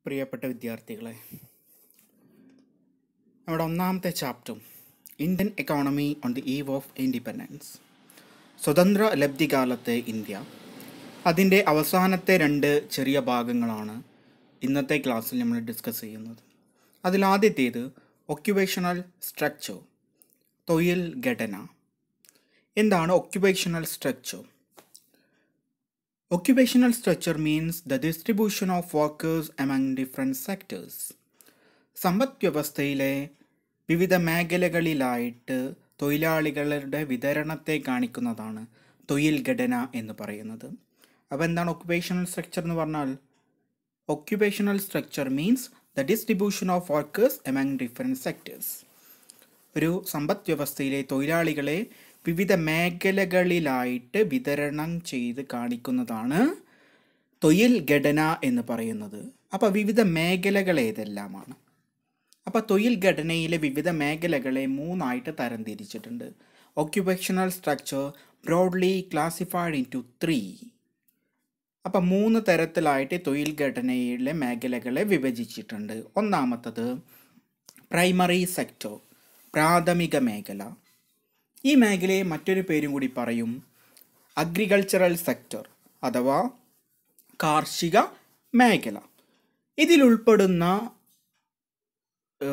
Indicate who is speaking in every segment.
Speaker 1: പ്രിയപ്പെട്ട വിദ്യാർത്ഥികളെ, നമ്മുടെ ഒന്നാമത്തെ chapter Indian economy on the eve of independence, സ്വതന്ത്ര ലബ്ധികാലത്തെ ഇന്ത്യ. അതിൻ്റെ അവസാനത്തെ രണ്ട് ചെറിയ ഭാഗങ്ങളാണ് ഇന്നത്തെ ക്ലാസ്സിൽ നമ്മൾ ഡിസ്കസ് ചെയ്യുന്നത്. അതിലാദ്യത്തേത് ഒക്യുപേഷണൽ സ്ട്രക്ചർ, തൊഴിൽ ഘടന. എന്താണ് occupational structure? Occupational structure means the distribution of workers among different sectors. സമ്പദ് വ്യവസ്ഥയിലെ വിവിധ മേഖലകളിലായിട്ട് തൊഴിലാളികളുടെ വിതരണത്തെ കാണിക്കുന്നതാണ് തൊഴിൽ ഘടന എന്ന് പറയുന്നത്. അപ്പോൾ എന്താണ് ഒക്യുപേഷണൽ സ്ട്രക്ചർ എന്ന് പറഞ്ഞാൽ? Occupational structure means the distribution of workers among different sectors. ഒരു സമ്പദ് വ്യവസ്ഥയിലെ തൊഴിലാളികളെ വിവിധ മേഖലകളിലായിട്ട് വിതരണം ചെയ്ത് കാണിക്കുന്നതാണ് തൊഴിൽ ഘടന എന്ന് പറയുന്നത്. അപ്പോൾ വിവിധ മേഖലകൾ ഏതെല്ലാമാണ്? അപ്പോൾ തൊഴിൽ ഘടനയിലെ വിവിധ മേഖലകളെ മൂന്നായിട്ട് തരംതിരിച്ചിട്ടുണ്ട്. Occupational structure broadly classified into 3. അപ്പോൾ 3 തരത്തിലായിട്ട് തൊഴിൽ ഘടനയിലെ മേഖലകളെ വിഭജിച്ചിട്ടുണ്ട്. ഒന്നാമത്തത് പ്രൈമറി സെക്ടർ, പ്രാഥമിക മേഖല. ഈ മേഖലയെ മറ്റൊരു പേരും കൂടി പറയും അഗ്രികൾച്ചറൽ സെക്ടർ അഥവാ കാർഷിക മേഖല. ഇതിൽ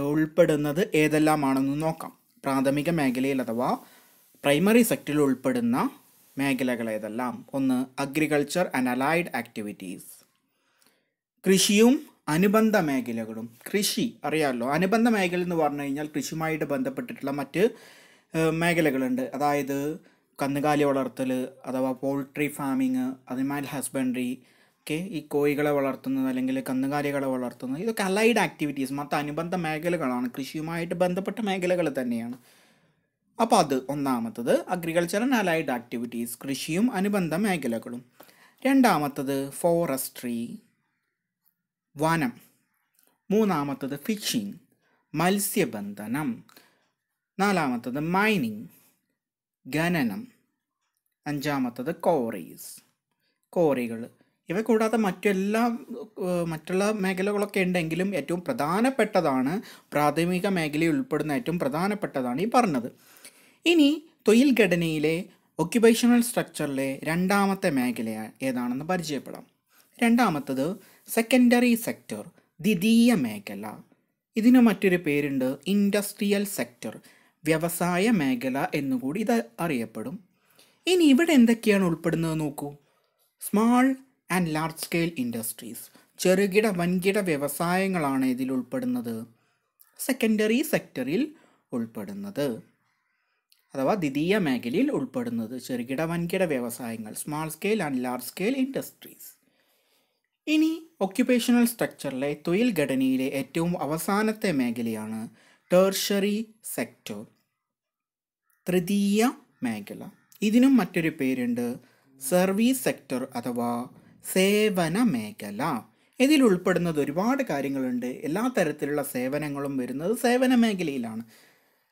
Speaker 1: ഉൾപ്പെടുന്നത് ഏതെല്ലാമാണെന്ന് നോക്കാം. പ്രാഥമിക മേഖലയിൽ അഥവാ പ്രൈമറി സെക്ടറിൽ ഉൾപ്പെടുന്ന മേഖലകൾ ഏതെല്ലാം? ഒന്ന്, അഗ്രികൾച്ചർ ആൻഡ് അലൈഡ് ആക്ടിവിറ്റീസ്, കൃഷിയും അനുബന്ധ മേഖലകളും. കൃഷി അറിയാമല്ലോ. അനുബന്ധ മേഖല എന്ന് പറഞ്ഞു കഴിഞ്ഞാൽ കൃഷിയുമായിട്ട് ബന്ധപ്പെട്ടിട്ടുള്ള മറ്റ് മേഖലകളുണ്ട്. അതായത് കന്നുകാലി വളർത്തൽ അഥവാ പോൾട്രി ഫാമിങ്, അനിമൽ ഹസ്ബൻഡറി, ഈ കോഴികളെ വളർത്തുന്നത് അല്ലെങ്കിൽ കന്നുകാലികളെ വളർത്തുന്നത്, ഇതൊക്കെ അലൈഡ് ആക്ടിവിറ്റീസ്, മറ്റ് അനുബന്ധ മേഖലകളാണ്, കൃഷിയുമായിട്ട് ബന്ധപ്പെട്ട മേഖലകൾ തന്നെയാണ്. അപ്പോൾ അത് ഒന്നാമത്തത് അഗ്രികൾച്ചർ ആൻഡ് അലൈഡ് ആക്ടിവിറ്റീസ്, കൃഷിയും അനുബന്ധ മേഖലകളും. രണ്ടാമത്തത് ഫോറസ്ട്രി, വനം. മൂന്നാമത്തത് ഫിഷിംഗ്, മത്സ്യബന്ധനം. നാലാമത്തത് മൈനിങ്, ഖനനം. അഞ്ചാമത്തത് കോറികൾ. ഇവ കൂടാതെ മറ്റുള്ള മേഖലകളൊക്കെ ഉണ്ടെങ്കിലും ഏറ്റവും പ്രധാനപ്പെട്ടതാണ്, പ്രാഥമിക മേഖലയിൽ ഉൾപ്പെടുന്ന ഏറ്റവും പ്രധാനപ്പെട്ടതാണ് ഈ പറഞ്ഞത്. ഇനി തൊഴിൽ ഘടനയിലെ ഒക്യുപേഷണൽ സ്ട്രക്ചറിലെ രണ്ടാമത്തെ മേഖല ഏതാണെന്ന് പരിചയപ്പെടാം. രണ്ടാമത്തത് സെക്കൻഡറി സെക്ടർ, ദ്വിതീയ മേഖല. ഇതിന് മറ്റൊരു പേരുണ്ട് ഇൻഡസ്ട്രിയൽ സെക്ടർ, വ്യവസായ മേഖല എന്നുകൂടി ഇത് അറിയപ്പെടും. ഇനി ഇവിടെ എന്തൊക്കെയാണ് ഉൾപ്പെടുന്നത് നോക്കൂ. Small and large scale industries, ചെറുകിട വൻകിട വ്യവസായങ്ങളാണ് ഇതിൽ ഉൾപ്പെടുന്നത്, സെക്കൻഡറി സെക്ടറിൽ ഉൾപ്പെടുന്നത് അഥവാ ദ്വിതീയ മേഖലയിൽ ഉൾപ്പെടുന്നത്. ചെറുകിട വൻകിട വ്യവസായങ്ങൾ, small scale and large scale industries. ഇനി ഒക്യുപേഷണൽ സ്ട്രക്ചറിലെ തൊഴിൽ ഘടനയിലെ ഏറ്റവും അവസാനത്തെ മേഖലയാണ് ടേർഷറി സെക്ടർ, തൃതീയ മേഖല. ഇതിനും മറ്റൊരു പേരുണ്ട് സർവീസ് സെക്ടർ അഥവാ സേവന മേഖല. ഇതിൽ ഉൾപ്പെടുന്നത് ഒരുപാട് കാര്യങ്ങളുണ്ട്. എല്ലാ തരത്തിലുള്ള സേവനങ്ങളും വരുന്നത് സേവന മേഖലയിലാണ്.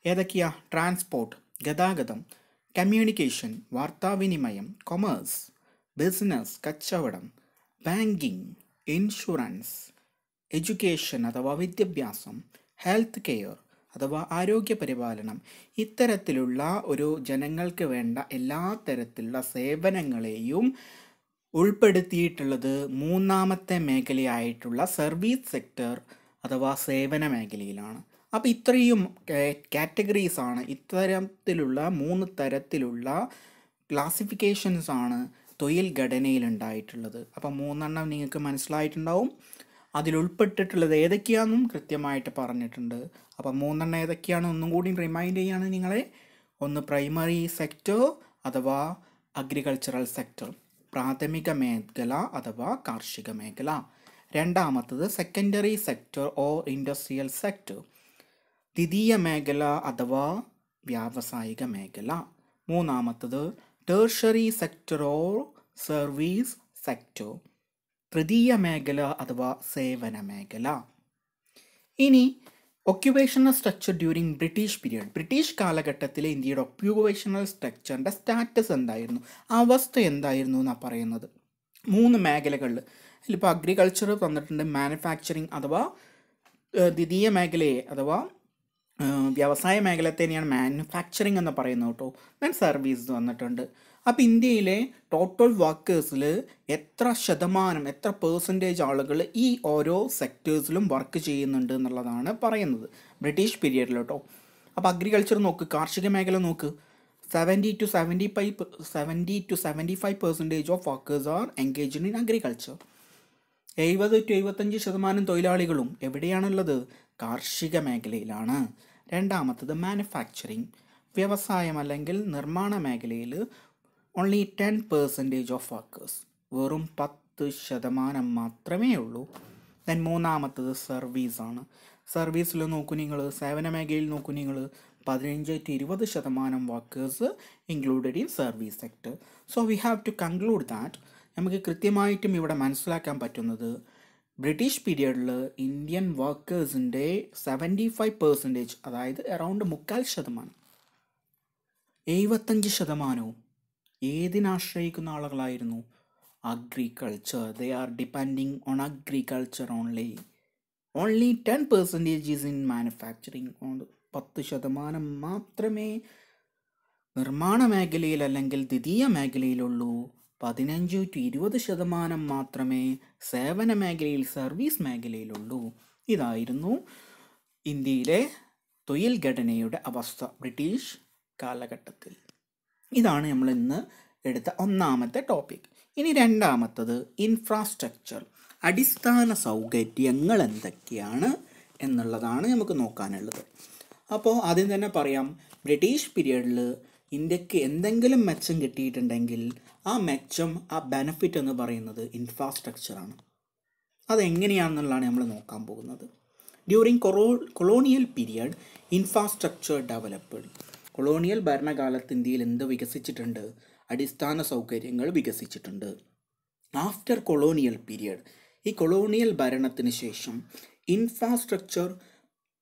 Speaker 1: ഏതൊക്കെയാ? ട്രാൻസ്പോർട്ട്, ഗതാഗതം, കമ്മ്യൂണിക്കേഷൻ, വാർത്താവിനിമയം, കൊമേഴ്സ്, ബിസിനസ്, കച്ചവടം, ബാങ്കിങ്, ഇൻഷുറൻസ്, എഡ്യൂക്കേഷൻ അഥവാ വിദ്യാഭ്യാസം, ഹെൽത്ത് കെയർ അഥവാ ആരോഗ്യ പരിപാലനം. ഇത്തരത്തിലുള്ള ഒരു ജനങ്ങൾക്ക് വേണ്ട എല്ലാ തരത്തിലുള്ള സേവനങ്ങളെയും ഉൾപ്പെടുത്തിയിട്ടുള്ളത് മൂന്നാമത്തെ മേഖലയായിട്ടുള്ള സർവീസ് സെക്ടർ അഥവാ സേവന മേഖലയിലാണ്. അപ്പോൾ ഇത്രയും കാറ്റഗറീസാണ്, ഇത്തരത്തിലുള്ള 3 തരത്തിലുള്ള ക്ലാസിഫിക്കേഷൻസ് ആണ് തൊഴിൽ ഘടനയിൽ ഉണ്ടായിട്ടുള്ളത്. അപ്പോൾ 3 നിങ്ങൾക്ക് മനസ്സിലായിട്ടുണ്ടാവും. അതിലുൾപ്പെട്ടിട്ടുള്ളത് ഏതൊക്കെയാണെന്നും കൃത്യമായിട്ട് പറഞ്ഞിട്ടുണ്ട്. അപ്പോൾ 3 ഏതൊക്കെയാണ് ഒന്നും കൂടി റിമൈൻഡ് ചെയ്യാണ് നിങ്ങളെ. ഒന്ന് പ്രൈമറി സെക്ടർ അഥവാ അഗ്രികൾച്ചറൽ സെക്ടർ, പ്രാഥമിക മേഖല അഥവാ കാർഷിക മേഖല. രണ്ടാമത്തത് secondary sector or industrial sector, ദ്വിതീയ മേഖല അഥവാ വ്യാവസായിക മേഖല. മൂന്നാമത്തത് tertiary sector or service sector, തൃതീയ മേഖല അഥവാ സേവന മേഖല. ഇനി occupational structure during British period, British കാലഘട്ടത്തിലെ ഇന്ത്യയുടെ ഒക്യുപേഷണൽ സ്ട്രക്ചറിൻ്റെ സ്റ്റാറ്റസ് എന്തായിരുന്നു, അവസ്ഥ എന്തായിരുന്നു എന്നാണ് പറയുന്നത്. 3 മേഖലകളിൽ ഇതിലിപ്പോൾ അഗ്രികൾച്ചർ തന്നിട്ടുണ്ട്, മാനുഫാക്ചറിങ് അഥവാ ദ്വിതീയ മേഖലയെ അഥവാ വ്യവസായ മേഖല തന്നെയാണ് മാനുഫാക്ചറിങ് എന്ന് പറയുന്നത് കേട്ടോ. ദെൻ സർവീസ് വന്നിട്ടുണ്ട്. അപ്പോൾ ഇന്ത്യയിലെ ടോട്ടൽ വർക്കേഴ്സിൽ എത്ര ശതമാനം, എത്ര പെർസെൻറ്റേജ് ആളുകൾ ഈ ഓരോ സെക്ടേഴ്സിലും വർക്ക് ചെയ്യുന്നുണ്ട് എന്നുള്ളതാണ് പറയുന്നത് ബ്രിട്ടീഷ് പീരിയഡിൽ കേട്ടോ. അപ്പോൾ അഗ്രികൾച്ചർ നോക്ക്, കാർഷിക മേഖല നോക്ക്, 70 to 75% of workers are engaged in agriculture. 70 to 75% തൊഴിലാളികളും എവിടെയാണുള്ളത്? കാർഷിക മേഖലയിലാണ്. രണ്ടാമത്തത് മാനുഫാക്ചറിങ്, വ്യവസായം അല്ലെങ്കിൽ നിർമ്മാണ മേഖലയിൽ ഓൺലി 10% ഓഫ് വർക്കേഴ്സ്, വെറും 10% മാത്രമേ ഉള്ളൂ. ദെൻ മൂന്നാമത്തത് സർവീസാണ്. സർവീസിൽ നോക്കൂ നിങ്ങൾ, സേവന മേഖലയിൽ നോക്കൂ നിങ്ങൾ, 15 to 20% workers included in service sector. So we have to conclude that, നമുക്ക് കൃത്യമായിട്ടും ഇവിടെ മനസ്സിലാക്കാൻ പറ്റുന്നത് ബ്രിട്ടീഷ് പീരിയഡിൽ ഇന്ത്യൻ വർക്കേഴ്സിൻ്റെ 75%, അതായത് അറൗണ്ട് 3/4%, 75% ഏതിനാശ്രയിക്കുന്ന ആളുകളായിരുന്നു? Agriculture. They are depending on agriculture only. 10% is in manufacturing. 10% മാത്രമേ നിർമ്മാണ മേഖലയിൽ അല്ലെങ്കിൽ ദ്വിതീയ മേഖലയിലുള്ളൂ. 15 to 20% മാത്രമേ സേവന മേഖലയിൽ, സർവീസ് മേഖലയിലുള്ളൂ. ഇതായിരുന്നു ഇന്ത്യയിലെ തൊഴിൽ ഘടനയുടെ അവസ്ഥ ബ്രിട്ടീഷ് കാലഘട്ടത്തിൽ. ഇതാണ് നമ്മൾ ഇന്ന് എടുത്ത ഒന്നാമത്തെ ടോപ്പിക്. ഇനി രണ്ടാമത്തത് ഇൻഫ്രാസ്ട്രക്ചർ, അടിസ്ഥാന സൗകര്യങ്ങൾ എന്തൊക്കെയാണ് എന്നുള്ളതാണ് നമുക്ക് നോക്കാനുള്ളത്. അപ്പോൾ ആദ്യം തന്നെ പറയാം, ബ്രിട്ടീഷ് പീരിയഡിൽ ഇന്ത്യക്ക് എന്തെങ്കിലും മെച്ചം കിട്ടിയിട്ടുണ്ടെങ്കിൽ ആ മെച്ചം, ആ ബെനഫിറ്റ് എന്ന് പറയുന്നത് ഇൻഫ്രാസ്ട്രക്ചറാണ്. അതെങ്ങനെയാണെന്നുള്ളതാണ് നമ്മൾ നോക്കാൻ പോകുന്നത്. During colonial period infrastructure developed. Colonial ഭരണകാലത്ത് ഇന്ത്യയിൽ എന്ത് വികസിച്ചിട്ടുണ്ട്? അടിസ്ഥാന സൗകര്യങ്ങൾ വികസിച്ചിട്ടുണ്ട്. ആഫ്റ്റർ കൊളോണിയൽ പീരിയഡ്, ഈ കൊളോണിയൽ ഭരണത്തിന് ശേഷം infrastructure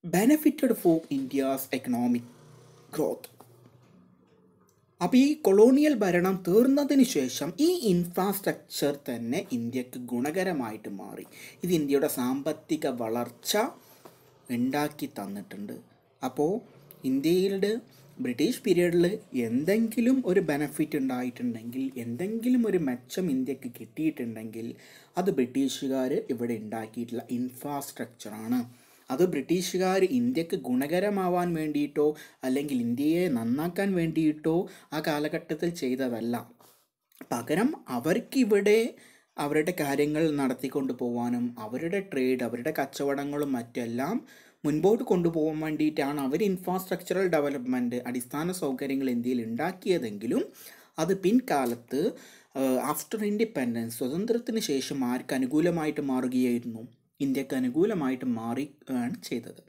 Speaker 1: benefited for India's economic growth. അപ്പോൾ ഈ കൊളോണിയൽ ഭരണം തീർന്നതിന് ശേഷം ഈ ഇൻഫ്രാസ്ട്രക്ചർ തന്നെ ഇന്ത്യക്ക് ഗുണകരമായിട്ട് മാറി. ഇത് ഇന്ത്യയുടെ സാമ്പത്തിക വളർച്ച ഉണ്ടാക്കി തന്നിട്ടുണ്ട്. അപ്പോൾ ഇന്ത്യയുടെ ബ്രിട്ടീഷ് പീരിയഡിൽ എന്തെങ്കിലും ഒരു ബെനഫിറ്റ് ഉണ്ടായിട്ടുണ്ടെങ്കിൽ, എന്തെങ്കിലും ഒരു മെച്ചം ഇന്ത്യക്ക് കിട്ടിയിട്ടുണ്ടെങ്കിൽ അത് ബ്രിട്ടീഷുകാർ ഇവിടെ ഉണ്ടാക്കിയിട്ടുള്ള ഇൻഫ്രാസ്ട്രക്ചറാണ്. അത് ബ്രിട്ടീഷുകാർ ഇന്ത്യക്ക് ഗുണകരമാവാൻ വേണ്ടിയിട്ടോ അല്ലെങ്കിൽ ഇന്ത്യയെ നന്നാക്കാൻ വേണ്ടിയിട്ടോ ആ കാലഘട്ടത്തിൽ ചെയ്തതല്ല. പകരം അവർക്കിവിടെ അവരുടെ കാര്യങ്ങൾ നടത്തിക്കൊണ്ട് പോകാനും അവരുടെ ട്രേഡ്, അവരുടെ കച്ചവടങ്ങളും മറ്റെല്ലാം മുൻപോട്ട് കൊണ്ടുപോകാൻ വേണ്ടിയിട്ടാണ് അവർ ഇൻഫ്രാസ്ട്രക്ചറൽ ഡെവലപ്മെൻറ്റ്, അടിസ്ഥാന സൗകര്യങ്ങൾ ഇന്ത്യയിൽ ഉണ്ടാക്കിയതെങ്കിലും അത് പിൻകാലത്ത് ആഫ്റ്റർ ഇൻഡിപെൻഡൻസ്, സ്വതന്ത്രത്തിന് ശേഷം ആർക്ക് അനുകൂലമായിട്ട് മാറുകയായിരുന്നു? ഇന്ത്യക്ക് അനുകൂലമായിട്ട് മാറുകയാണ് ചെയ്തത്.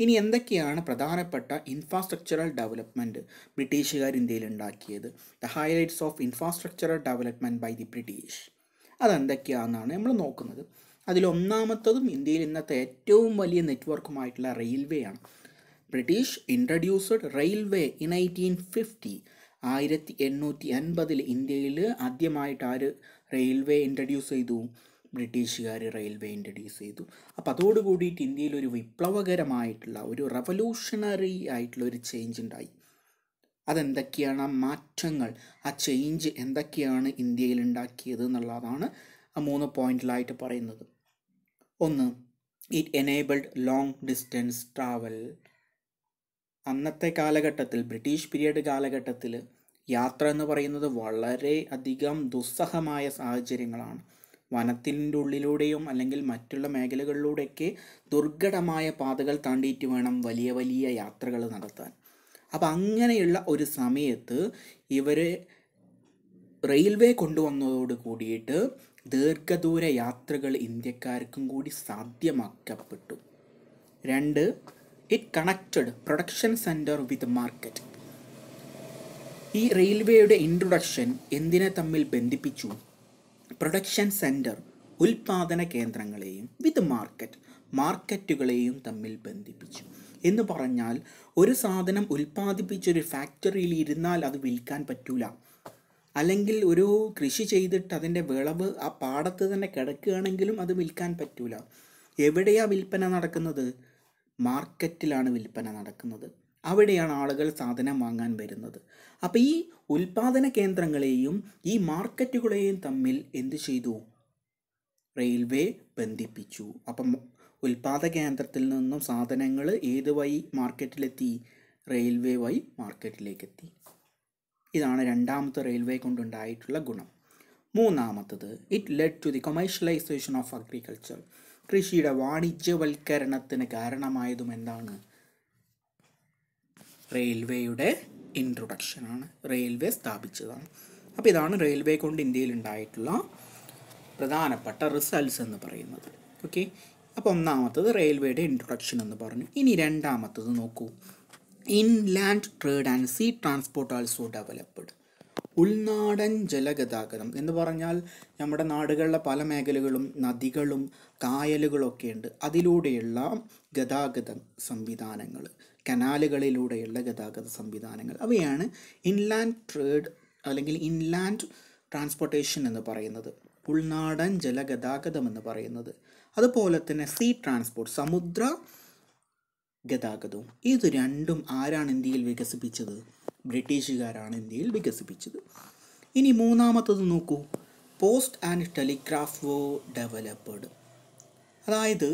Speaker 1: ഇനി എന്തൊക്കെയാണ് പ്രധാനപ്പെട്ട ഇൻഫ്രാസ്ട്രക്ചറൽ ഡെവലപ്മെൻറ്റ് ബ്രിട്ടീഷുകാർ ഇന്ത്യയിൽ ഉണ്ടാക്കിയത്? The highlights of infrastructural development by the British, അതെന്തൊക്കെയാണെന്നാണ് നമ്മൾ നോക്കുന്നത്. അതിലൊന്നാമത്തതും ഇന്ത്യയിൽ ഇന്നത്തെ ഏറ്റവും വലിയ നെറ്റ്വർക്കുമായിട്ടുള്ള റെയിൽവേ ആണ്. British introduced railway in 1850. 1850 ഇന്ത്യയിൽ ആദ്യമായിട്ട് ആര് റെയിൽവേ ഇൻട്രൊഡ്യൂസ് ചെയ്തു? ബ്രിട്ടീഷുകാർ റെയിൽവേ ഇൻട്രൊഡ്യൂസ് ചെയ്തു. അപ്പോൾ അതോടുകൂടിയിട്ട് ഇന്ത്യയിൽ ഒരു വിപ്ലവകരമായിട്ടുള്ള, ഒരു റവല്യൂഷണറി ആയിട്ടുള്ള ഒരു ചേഞ്ച് ഉണ്ടായി. അതെന്തൊക്കെയാണ് ആ മാറ്റങ്ങൾ, ആ ചേഞ്ച് എന്തൊക്കെയാണ് ഇന്ത്യയിൽ ഉണ്ടാക്കിയത് എന്നുള്ളതാണ് ആ 3 പോയിന്റിലായിട്ട് പറയുന്നത്. ഒന്ന്, it enabled long distance travel. അന്നത്തെ കാലഘട്ടത്തിൽ, ബ്രിട്ടീഷ് പീരിയഡ് കാലഘട്ടത്തിൽ യാത്ര എന്ന് പറയുന്നത് വളരെ അധികം ദുസ്സഹമായ സാഹചര്യങ്ങളാണ്. വനത്തിൻ്റെ ഉള്ളിലൂടെയും അല്ലെങ്കിൽ മറ്റുള്ള മേഖലകളിലൂടെയൊക്കെ ദുർഘടമായ പാതകൾ താണ്ടിയിട്ട് വേണം വലിയ വലിയ യാത്രകൾ നടത്താൻ. അപ്പം അങ്ങനെയുള്ള ഒരു സമയത്ത് ഇവർ റെയിൽവേ കൊണ്ടുവന്നതോട് കൂടിയിട്ട് ദീർഘദൂര യാത്രകൾ ഇന്ത്യക്കാർക്കും കൂടി സാധ്യമാക്കപ്പെട്ടു. 2, it connected production centre with market. ഈ റെയിൽവേയുടെ ഇൻട്രൊഡക്ഷൻ എന്തിനെ തമ്മിൽ ബന്ധിപ്പിച്ചു? പ്രൊഡക്ഷൻ സെൻറ്റർ, ഉൽപാദന കേന്ദ്രങ്ങളെയും വിത്ത് മാർക്കറ്റുകളെയും തമ്മിൽ ബന്ധിപ്പിച്ചു. എന്ന് പറഞ്ഞാൽ ഒരു സാധനം ഉൽപ്പാദിപ്പിച്ചൊരു ഫാക്ടറിയിൽ ഇരുന്നാൽ അത് വിൽക്കാൻ പറ്റൂല. അല്ലെങ്കിൽ ഒരു കൃഷി ചെയ്തിട്ട് അതിൻ്റെ വിളവ് ആ പാടത്ത് തന്നെ കിടക്കുകയാണെങ്കിലും അത് വിൽക്കാൻ പറ്റൂല. എവിടെയാണ് വിൽപ്പന നടക്കുന്നത്? മാർക്കറ്റിലാണ് വിൽപ്പന നടക്കുന്നത്. അവിടെയാണ് ആളുകൾ സാധനം വാങ്ങാൻ വരുന്നത്. അപ്പോൾ ഈ ഉൽപാദന കേന്ദ്രങ്ങളെയും ഈ മാർക്കറ്റുകളെയും തമ്മിൽ എന്ത് ചെയ്തു? റെയിൽവേ ബന്ധിപ്പിച്ചു. അപ്പം ഉൽപാദന കേന്ദ്രത്തിൽ നിന്നും സാധനങ്ങൾ ഏത് വഴി മാർക്കറ്റിലെത്തി? റെയിൽവേ വഴി മാർക്കറ്റിലേക്ക് എത്തി. ഇതാണ് രണ്ടാമത്തെ റെയിൽവേ കൊണ്ടുണ്ടായിട്ടുള്ള ഗുണം. മൂന്നാമത്തത്, it led to the commercialisation of agriculture. കൃഷിയുടെ വാണിജ്യവൽക്കരണത്തിന് കാരണമായതും എന്താണ്? റെയിൽവേയുടെ ഇൻട്രൊഡക്ഷനാണ്. റെയിൽവേ സ്ഥാപിച്ചതാണ്. അപ്പോൾ ഇതാണ് റെയിൽവേ കൊണ്ട് ഇന്ത്യയിൽ ഉണ്ടായിട്ടുള്ള പ്രധാനപ്പെട്ട റിസൾട്ട്സ് എന്ന് പറയുന്നത്. ഓക്കെ, അപ്പോൾ ഒന്നാമത്തത് റെയിൽവേയുടെ ഇൻട്രൊഡക്ഷൻ എന്ന് പറഞ്ഞു. ഇനി രണ്ടാമത്തത് നോക്കൂ. Inland trade and sea transport also developed. ഉൾനാടൻ ജലഗതാഗതം എന്ന് പറഞ്ഞാൽ നമ്മുടെ നാടുകളിലെ പല മേഖലകളും നദികളും കായലുകളൊക്കെ ഉണ്ട്. അതിലൂടെയുള്ള ഗതാഗത സംവിധാനങ്ങൾ, കനാലുകളിലൂടെയുള്ള ഗതാഗത സംവിധാനങ്ങൾ, അവയാണ് ഇൻലാൻഡ് ട്രേഡ് അല്ലെങ്കിൽ ഇൻലാൻഡ് ട്രാൻസ്പോർട്ടേഷൻ എന്ന് പറയുന്നത്, ഉൾനാടൻ ജലഗതാഗതം എന്ന് പറയുന്നത്. അതുപോലെ തന്നെ സീ ട്രാൻസ്പോർട്ട്, സമുദ്ര ഗതാഗതവും. ഇത് രണ്ടും ആരാണ് ഇന്ത്യയിൽ വികസിപ്പിച്ചത്? ബ്രിട്ടീഷുകാരാണ് ഇന്ത്യയിൽ വികസിപ്പിച്ചത്. ഇനി മൂന്നാമത്തത് നോക്കൂ. Post and telegraph were developed. അതായത്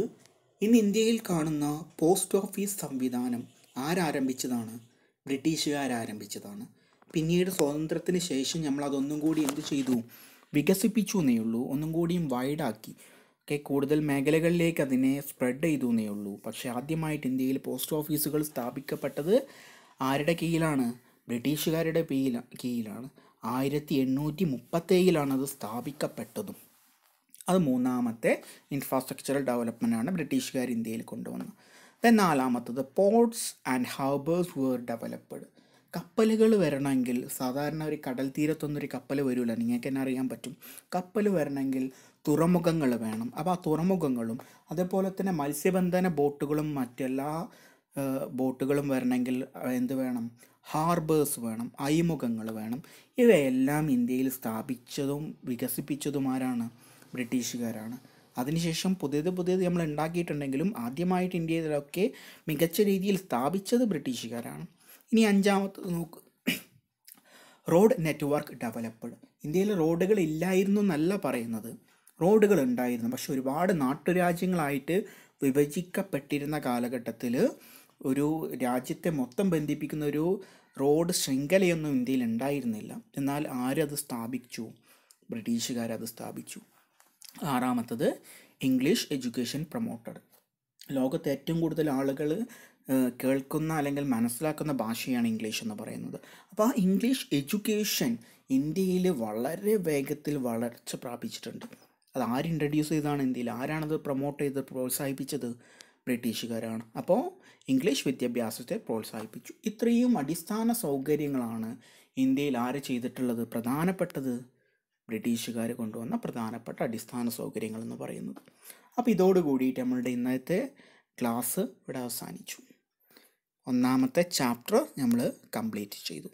Speaker 1: ഇന്ന് ഇന്ത്യയിൽ കാണുന്ന പോസ്റ്റ് ഓഫീസ് സംവിധാനം ആരാരംഭിച്ചതാണ്? ബ്രിട്ടീഷുകാരാരംഭിച്ചതാണ്. പിന്നീട് സ്വാതന്ത്ര്യത്തിന് ശേഷം നമ്മളതൊന്നും കൂടി എന്ത് ചെയ്തു? വികസിപ്പിച്ചു എന്നേ ഉള്ളൂ. ഒന്നും കൂടിയും വൈഡാക്കി. കൂടുതൽ മേഖലകളിലേക്ക് അതിനെ സ്പ്രെഡ് ചെയ്തു എന്നേ ഉള്ളൂ. പക്ഷേ ആദ്യമായിട്ട് ഇന്ത്യയിൽ പോസ്റ്റ് ഓഫീസുകൾ സ്ഥാപിക്കപ്പെട്ടത് ആരുടെ കീഴിലാണ്? ബ്രിട്ടീഷുകാരുടെ കീഴിലാണ്. 1837 അത് സ്ഥാപിക്കപ്പെട്ടതും. അത് മൂന്നാമത്തെ ഇൻഫ്രാസ്ട്രക്ചറൽ ഡെവലപ്മെൻ്റാണ് ബ്രിട്ടീഷുകാർ ഇന്ത്യയിൽ കൊണ്ടുവന്നത്. നാലാമത്തത് ports and harbours were developed. കപ്പലുകൾ വരണമെങ്കിൽ സാധാരണ ഒരു കടൽ തീരത്തൊന്നൊരു കപ്പൽ വരില്ല, നിങ്ങൾക്ക് തന്നെ അറിയാൻ പറ്റും. കപ്പൽ വരണമെങ്കിൽ തുറമുഖങ്ങൾ വേണം. അപ്പോൾ ആ തുറമുഖങ്ങളും അതേപോലെ തന്നെ മത്സ്യബന്ധന ബോട്ടുകളും മറ്റെല്ലാ ബോട്ടുകളും വരണമെങ്കിൽ എന്ത് വേണം? ഹാർബേഴ്സ് വേണം, അഴിമുഖങ്ങൾ വേണം. ഇവയെല്ലാം ഇന്ത്യയിൽ സ്ഥാപിച്ചതും വികസിപ്പിച്ചതും ആരാണ്? ബ്രിട്ടീഷുകാരാണ്. അതിനുശേഷം പുതിയത് നമ്മൾ ഉണ്ടാക്കിയിട്ടുണ്ടെങ്കിലും ആദ്യമായിട്ട് ഇന്ത്യയിലൊക്കെ മികച്ച രീതിയിൽ സ്ഥാപിച്ചത് ബ്രിട്ടീഷുകാരാണ്. ഇനി അഞ്ചാമത്തത് നോക്ക്. Road network developed. ഇന്ത്യയിൽ റോഡുകൾ ഇല്ലായിരുന്നു എന്നല്ല പറയുന്നത്, റോഡുകൾ ഉണ്ടായിരുന്നു. പക്ഷെ ഒരുപാട് നാട്ടുരാജ്യങ്ങളായിട്ട് വിഭജിക്കപ്പെട്ടിരുന്ന കാലഘട്ടത്തിൽ ഒരു രാജ്യത്തെ മൊത്തം ബന്ധിപ്പിക്കുന്ന ഒരു റോഡ് ശൃംഖലയൊന്നും ഇന്ത്യയിൽ ഉണ്ടായിരുന്നില്ല. എന്നാൽ ആരത് സ്ഥാപിച്ചു? ബ്രിട്ടീഷുകാരത് സ്ഥാപിച്ചു. ആറാമത്തത് ഇംഗ്ലീഷ് എഡ്യൂക്കേഷൻ പ്രൊമോട്ടഡ്. ലോകത്ത് ഏറ്റവും കൂടുതൽ ആളുകൾ കേൾക്കുന്ന അല്ലെങ്കിൽ മനസ്സിലാക്കുന്ന ഭാഷയാണ് ഇംഗ്ലീഷ് എന്ന് പറയുന്നത്. അപ്പോൾ ആ ഇംഗ്ലീഷ് എഡ്യൂക്കേഷൻ ഇന്ത്യയിൽ വളരെ വേഗത്തിൽ വളർച്ച പ്രാപിച്ചിട്ടുണ്ട്. അത് ആര് ഇൻട്രൊഡ്യൂസ് ചെയ്തതാണ് ഇന്ത്യയിൽ? ആരാണത് പ്രൊമോട്ട് ചെയ്ത് പ്രോത്സാഹിപ്പിച്ചത്? ബ്രിട്ടീഷുകാരാണ്. അപ്പോൾ ഇംഗ്ലീഷ് വിദ്യാഭ്യാസത്തെ പ്രോത്സാഹിപ്പിച്ചു. ഇത്രയും അടിസ്ഥാന സൗകര്യങ്ങളാണ് ഇന്ത്യയിൽ ആര് ചെയ്തിട്ടുള്ളത്? പ്രധാനപ്പെട്ടത് ബ്രിട്ടീഷുകാർ കൊണ്ടുവന്ന പ്രധാനപ്പെട്ട അടിസ്ഥാന സൗകര്യങ്ങൾ എന്ന് പറയുന്നത്. അപ്പോൾ ഇതോടുകൂടിയിട്ട് നമ്മളുടെ ഇന്നത്തെ ക്ലാസ് ഇവിടെ അവസാനിച്ചു. ഒന്നാമത്തെ ചാപ്റ്റർ നമ്മൾ കംപ്ലീറ്റ് ചെയ്തു.